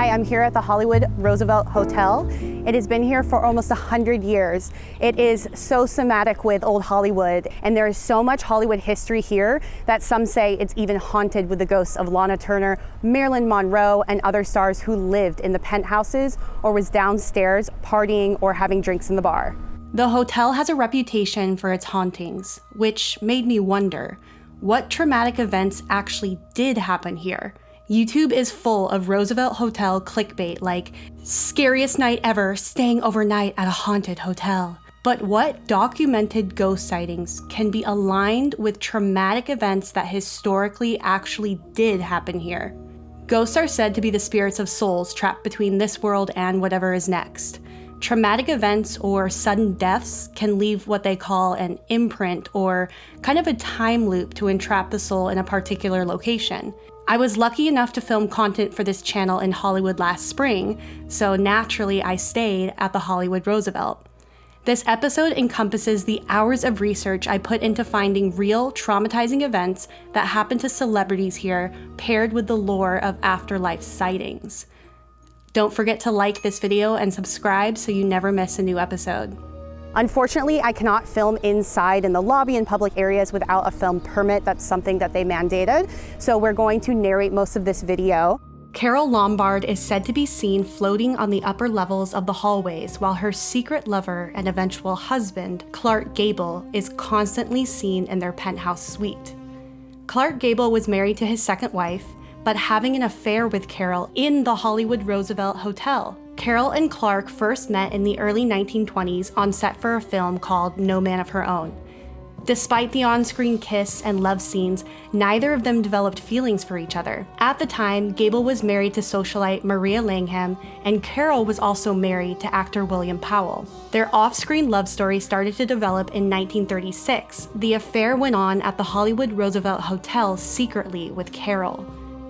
Hi, I'm here at the Hollywood Roosevelt Hotel. It has been here for almost 100 years. It is so thematic with old Hollywood, and there is so much Hollywood history here that some say it's even haunted with the ghosts of Lana Turner, Marilyn Monroe, and other stars who lived in the penthouses or was downstairs partying or having drinks in the bar. The hotel has a reputation for its hauntings, which made me wonder, what traumatic events actually did happen here? YouTube is full of Roosevelt Hotel clickbait like, scariest night ever, staying overnight at a haunted hotel. But what documented ghost sightings can be aligned with traumatic events that historically actually did happen here? Ghosts are said to be the spirits of souls trapped between this world and whatever is next. Traumatic events or sudden deaths can leave what they call an imprint or kind of a time loop to entrap the soul in a particular location. I was lucky enough to film content for this channel in Hollywood last spring, so naturally I stayed at the Hollywood Roosevelt. This episode encompasses the hours of research I put into finding real traumatizing events that happened to celebrities here, paired with the lore of afterlife sightings. Don't forget to like this video and subscribe so you never miss a new episode. Unfortunately, I cannot film inside in the lobby and public areas without a film permit. That's something that they mandated. So we're going to narrate most of this video. Carol Lombard is said to be seen floating on the upper levels of the hallways while her secret lover and eventual husband, Clark Gable, is constantly seen in their penthouse suite. Clark Gable was married to his second wife, but having an affair with Carol in the Hollywood Roosevelt Hotel. Carol and Clark first met in the early 1920s on set for a film called No Man of Her Own. Despite the on-screen kiss and love scenes, neither of them developed feelings for each other. At the time, Gable was married to socialite Maria Langham, and Carol was also married to actor William Powell. Their off-screen love story started to develop in 1936. The affair went on at the Hollywood Roosevelt Hotel secretly with Carol.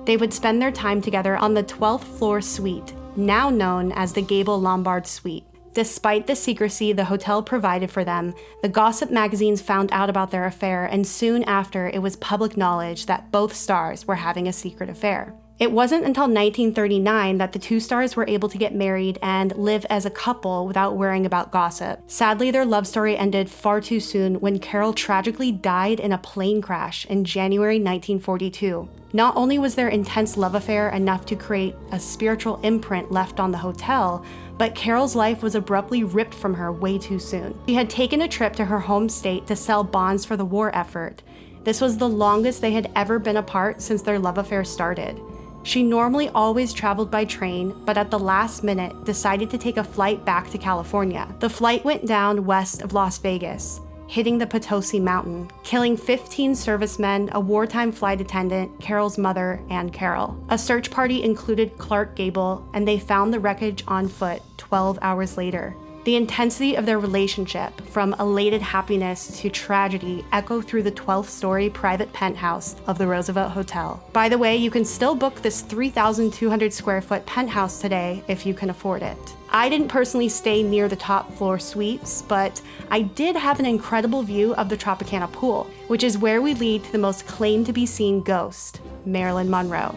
They would spend their time together on the 12th floor suite, now known as the Gable Lombard Suite. Despite the secrecy the hotel provided for them, the gossip magazines found out about their affair, and soon after it was public knowledge that both stars were having a secret affair. It wasn't until 1939 that the two stars were able to get married and live as a couple without worrying about gossip. Sadly, their love story ended far too soon when Carol tragically died in a plane crash in January 1942. Not only was their intense love affair enough to create a spiritual imprint left on the hotel, but Carol's life was abruptly ripped from her way too soon. She had taken a trip to her home state to sell bonds for the war effort. This was the longest they had ever been apart since their love affair started. She normally always traveled by train, but at the last minute decided to take a flight back to California. The flight went down west of Las Vegas, hitting the Potosi Mountain, killing 15 servicemen, a wartime flight attendant, Carol's mother, and Carol. A search party included Clark Gable, and they found the wreckage on foot 12 hours later. The intensity of their relationship, from elated happiness to tragedy, echo through the 12th-story private penthouse of the Roosevelt Hotel. By the way, you can still book this 3,200 square foot penthouse today if you can afford it. I didn't personally stay near the top floor suites, but I did have an incredible view of the Tropicana pool, which is where we lead to the most claimed to be seen ghost, Marilyn Monroe.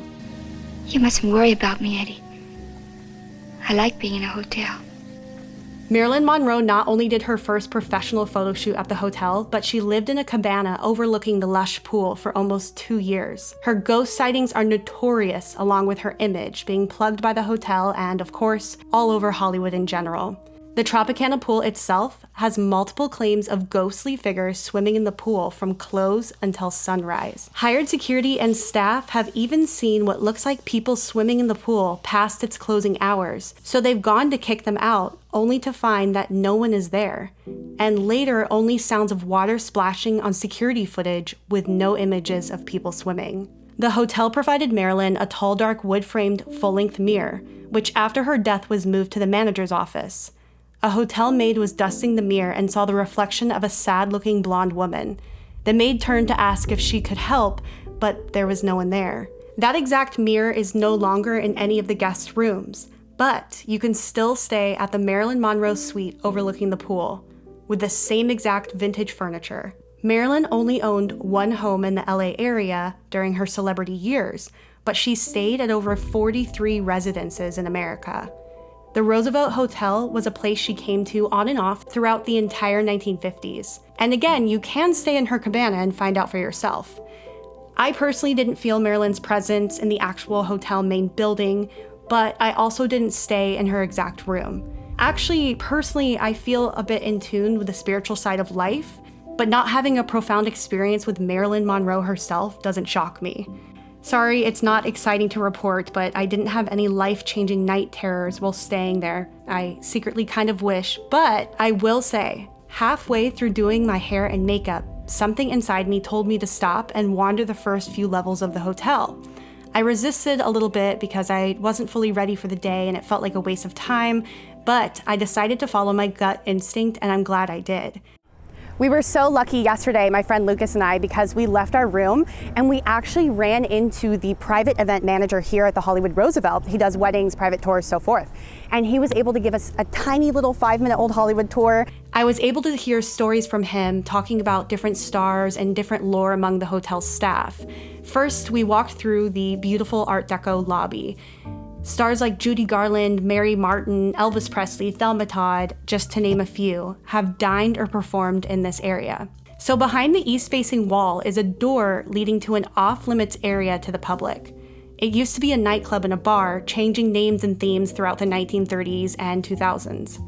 You mustn't worry about me, Eddie. I like being in a hotel. Marilyn Monroe not only did her first professional photo shoot at the hotel, but she lived in a cabana overlooking the lush pool for almost 2 years. Her ghost sightings are notorious, along with her image being plugged by the hotel and, of course, all over Hollywood in general. The Tropicana pool itself has multiple claims of ghostly figures swimming in the pool from close until sunrise. Hired security and staff have even seen what looks like people swimming in the pool past its closing hours, so they've gone to kick them out, only to find that no one is there, and later only sounds of water splashing on security footage with no images of people swimming. The hotel provided Marilyn a tall, dark, wood-framed, full-length mirror, which after her death was moved to the manager's office. A hotel maid was dusting the mirror and saw the reflection of a sad-looking blonde woman. The maid turned to ask if she could help, but there was no one there. That exact mirror is no longer in any of the guest rooms, but you can still stay at the Marilyn Monroe suite overlooking the pool, with the same exact vintage furniture. Marilyn only owned one home in the LA area during her celebrity years, but she stayed at over 43 residences in America. The Roosevelt Hotel was a place she came to on and off throughout the entire 1950s. And again, you can stay in her cabana and find out for yourself. I personally didn't feel Marilyn's presence in the actual hotel main building, but I also didn't stay in her exact room. Actually, personally, I feel a bit in tune with the spiritual side of life, but not having a profound experience with Marilyn Monroe herself doesn't shock me. Sorry, it's not exciting to report, but I didn't have any life-changing night terrors while staying there. I secretly kind of wish, but I will say, halfway through doing my hair and makeup, something inside me told me to stop and wander the first few levels of the hotel. I resisted a little bit because I wasn't fully ready for the day and it felt like a waste of time, but I decided to follow my gut instinct and I'm glad I did. We were so lucky yesterday, my friend Lucas and I, because we left our room and we actually ran into the private event manager here at the Hollywood Roosevelt. He does weddings, private tours, so forth. And he was able to give us a tiny little 5-minute old Hollywood tour. I was able to hear stories from him talking about different stars and different lore among the hotel staff. First, we walked through the beautiful Art Deco lobby. Stars like Judy Garland, Mary Martin, Elvis Presley, Thelma Todd, just to name a few, have dined or performed in this area. So behind the east-facing wall is a door leading to an off-limits area to the public. It used to be a nightclub and a bar, changing names and themes throughout the 1930s and 2000s.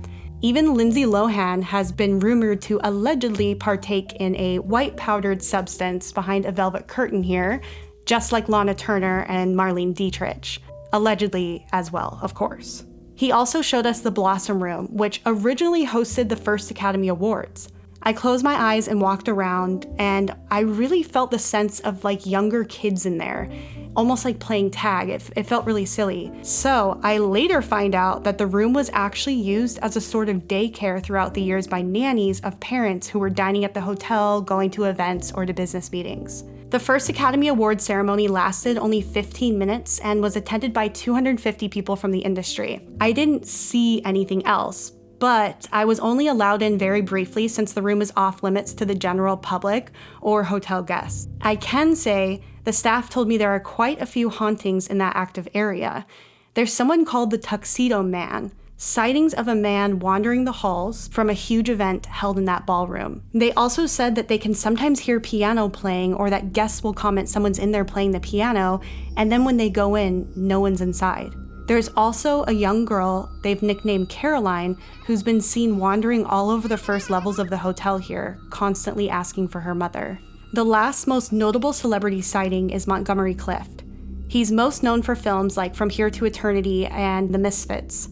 Even Lindsay Lohan has been rumored to allegedly partake in a white powdered substance behind a velvet curtain here, just like Lana Turner and Marlene Dietrich. Allegedly as well, of course. He also showed us the Blossom Room, which originally hosted the first Academy Awards. I closed my eyes and walked around, and I really felt the sense of like younger kids in there, almost like playing tag. It felt really silly. So I later find out that the room was actually used as a sort of daycare throughout the years by nannies of parents who were dining at the hotel, going to events, or to business meetings. The first Academy Awards ceremony lasted only 15 minutes and was attended by 250 people from the industry. I didn't see anything else, but I was only allowed in very briefly since the room is off limits to the general public or hotel guests. I can say the staff told me there are quite a few hauntings in that active area. There's someone called the Tuxedo Man, sightings of a man wandering the halls from a huge event held in that ballroom. They also said that they can sometimes hear piano playing or that guests will comment someone's in there playing the piano, and then when they go in, no one's inside. There's also a young girl they've nicknamed Caroline who's been seen wandering all over the first levels of the hotel here, constantly asking for her mother. The last most notable celebrity sighting is Montgomery Clift. He's most known for films like From Here to Eternity and The Misfits.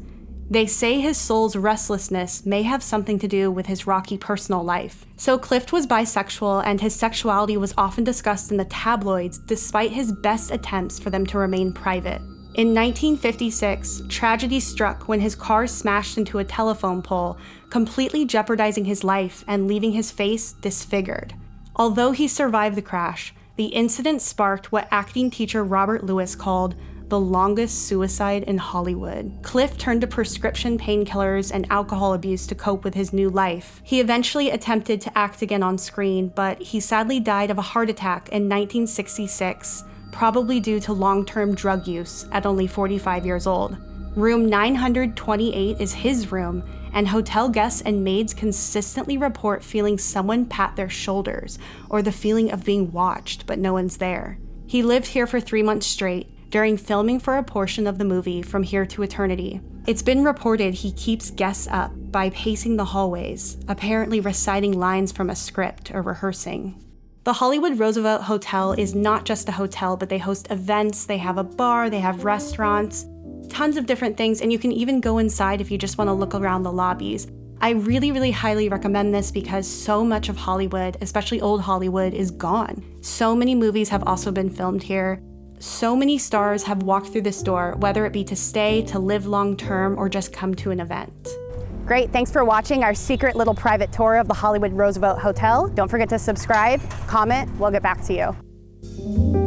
They say his soul's restlessness may have something to do with his rocky personal life. So Clift was bisexual and his sexuality was often discussed in the tabloids despite his best attempts for them to remain private. In 1956, tragedy struck when his car smashed into a telephone pole, completely jeopardizing his life and leaving his face disfigured. Although he survived the crash, the incident sparked what acting teacher Robert Lewis called the longest suicide in Hollywood. Clift turned to prescription painkillers and alcohol abuse to cope with his new life. He eventually attempted to act again on screen, but he sadly died of a heart attack in 1966, probably due to long-term drug use at only 45 years old. Room 928 is his room, and hotel guests and maids consistently report feeling someone pat their shoulders or the feeling of being watched, but no one's there. He lived here for 3 months straight, during filming for a portion of the movie From Here to Eternity. It's been reported he keeps guests up by pacing the hallways, apparently reciting lines from a script or rehearsing. The Hollywood Roosevelt Hotel is not just a hotel, but they host events, they have a bar, they have restaurants, tons of different things, and you can even go inside if you just want to look around the lobbies. I really, really highly recommend this because so much of Hollywood, especially old Hollywood, is gone. So many movies have also been filmed here. So many stars have walked through this door, whether it be to stay, to live long-term, or just come to an event. Great, thanks for watching our secret little private tour of the Hollywood Roosevelt Hotel. Don't forget to subscribe, comment, we'll get back to you.